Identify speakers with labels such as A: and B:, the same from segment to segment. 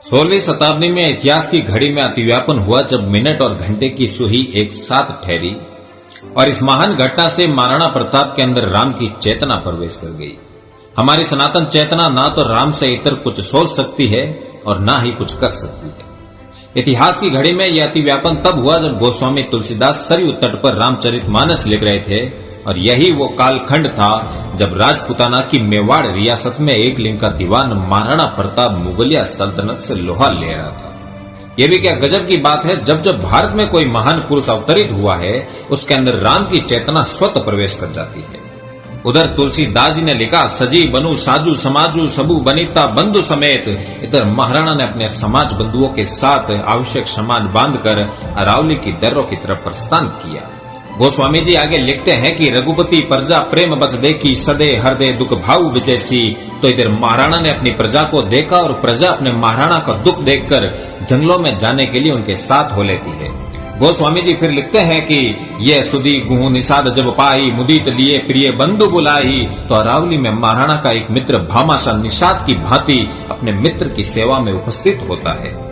A: 16वीं शताब्दी में इतिहास की घड़ी में अतिव्यापन हुआ जब मिनट और घंटे की सुई एक साथ ठहरी और इस महान घटना से महाराणा प्रताप के अंदर राम की चेतना प्रवेश कर गई। हमारी सनातन चेतना ना तो राम से इतर कुछ सोच सकती है और ना ही कुछ कर सकती है। इतिहास की घड़ी में यह अतिव्यापन तब हुआ जब गोस्वामी तुलसीदास सरयू तट पर रामचरितमानस लिख रहे थे और यही वो कालखंड था जब राजपूताना की मेवाड़ रियासत में एक लिंग का दीवान महाराणा प्रताप मुगलिया सल्तनत से लोहा ले रहा था। यह भी क्या गजब की बात है, जब जब भारत में कोई महान पुरुष अवतरित हुआ है उसके अंदर राम की चेतना स्वतः प्रवेश कर जाती है। उधर तुलसीदास जी ने लिखा, सजी बनू साजू समाजू सबू बनीता बंधु समेत। इधर महाराणा ने अपने समाज बंधुओं के साथ आवश्यक सामान बांधकर अरावली की दर्रों की तरफ प्रस्थान किया। गोस्वामी जी आगे लिखते हैं कि रघुपति प्रजा प्रेम बस देखी सदे हृदय दुख भाव विजयसी। तो इधर महाराणा ने अपनी प्रजा को देखा और प्रजा अपने महाराणा का दुख देखकर जंगलों में जाने के लिए उनके साथ हो लेती है। गोस्वामी जी फिर लिखते हैं कि यह सुधी गुह निषाद जब पाई मुदित लिए प्रिय बंधु बुलाई। तो अरावली में महाराणा का एक मित्र भामाशाह निषाद की भांति अपने मित्र की सेवा में उपस्थित होता है।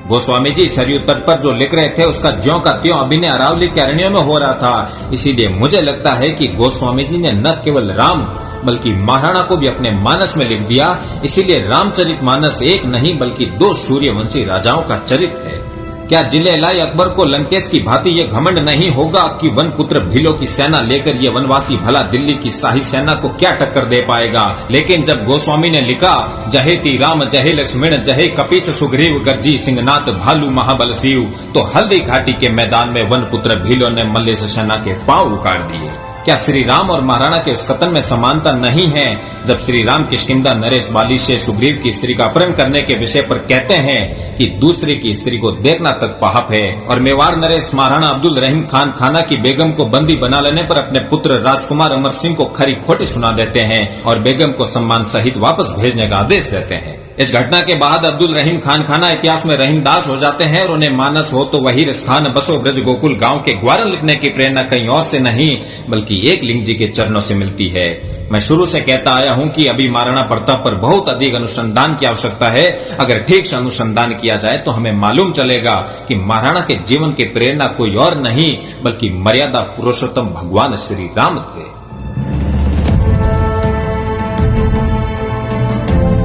A: गोस्वामी जी सरयू तट पर जो लिख रहे थे उसका ज्यों का त्यों अभिनय अरावली के अरण्यों में हो रहा था। इसीलिए मुझे लगता है कि गोस्वामी जी ने न केवल राम बल्कि महाराणा को भी अपने मानस में लिख दिया। इसीलिए रामचरितमानस एक नहीं बल्कि दो सूर्यवंशी राजाओं का चरित्र है। क्या जिले-लाई अकबर को लंकेश की भांति ये घमंड नहीं होगा कि वन पुत्र भीलों की सेना लेकर ये वनवासी भला दिल्ली की शाही सेना को क्या टक्कर दे पाएगा। लेकिन जब गोस्वामी ने लिखा, जहेती राम जहे लक्ष्मण जहे कपीस सुग्रीव गर्जी सिंहनाथ भालू महाबल शिव, तो हल्दी घाटी के मैदान में वन पुत्र भीलों ने मल्लेश सेना के पांव उखाड़ दिए। क्या श्री राम और महाराणा के उस कथन में समानता नहीं है जब श्री राम किष्किंधा नरेश बाली से सुग्रीव की स्त्री का अपहरण करने के विषय पर कहते हैं कि दूसरे की स्त्री को देखना तक पाप है, और मेवाड़ नरेश महाराणा अब्दुल रहीम खान खाना की बेगम को बंदी बना लेने पर अपने पुत्र राजकुमार अमर सिंह को खरी खोटी सुना देते हैं और बेगम को सम्मान सहित वापस भेजने का आदेश देते हैं। इस घटना के बाद अब्दुल रहीम खान खाना इतिहास में रहीमदास हो जाते हैं और उन्हें मानस हो तो वही रसखान बसो ब्रज गोकुल गांव के ग्वारन लिखने की प्रेरणा कहीं और से नहीं बल्कि एक लिंग जी के चरणों से मिलती है। मैं शुरू से कहता आया हूं कि अभी महाराणा प्रताप पर बहुत अधिक अनुसंधान की आवश्यकता है। अगर ठीक से अनुसंधान किया जाए तो हमें मालूम चलेगा कि महाराणा के जीवन की प्रेरणा कोई और नहीं बल्कि मर्यादा पुरुषोत्तम भगवान श्री राम थे।